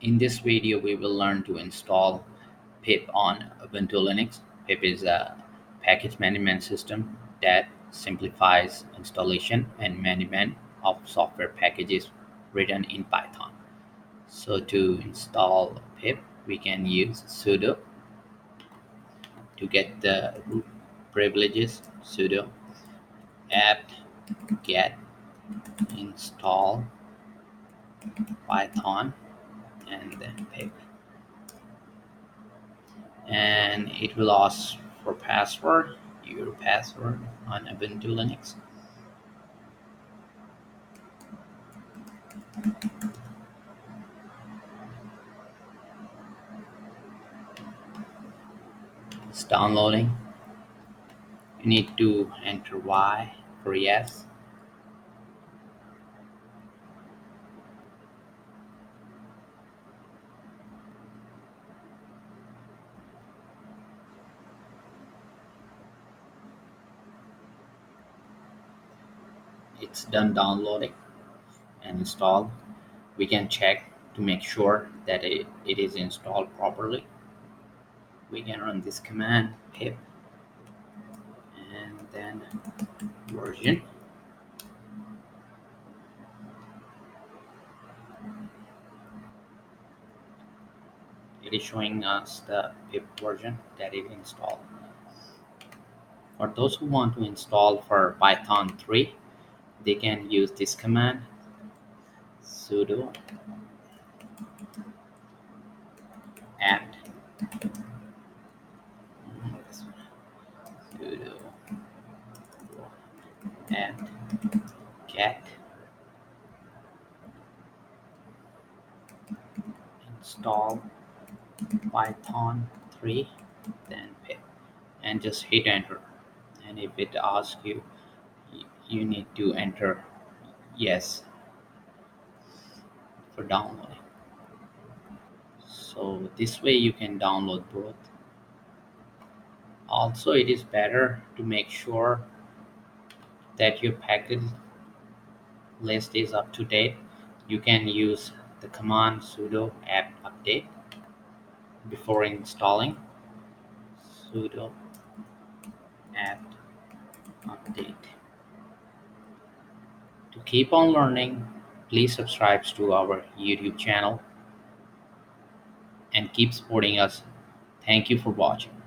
In this video, we will learn to install pip on Ubuntu Linux. Pip is a package management system that simplifies installation and management of software packages written in Python. So to install pip, we can use sudo to get the root privileges. Sudo apt-get install Python and then pip. And it will ask for password, your password on Ubuntu Linux. It's downloading. You need to enter Y for yes. It's done downloading and installed. We can check to make sure that it is installed properly. We can run this command pip and then version. It is showing us the pip version that it installed. For those who want to install for Python 3, they can use this command sudo apt sudo apt-get install Python 3, then pip, and just hit enter. And if it asks you, you need to enter yes for downloading. So this way you can download both. Also, it is better to make sure that your package list is up to date. You can use the command sudo apt-update before installing. Sudo apt-update. To keep on learning, please subscribe to our YouTube channel and keep supporting us. Thank you for watching.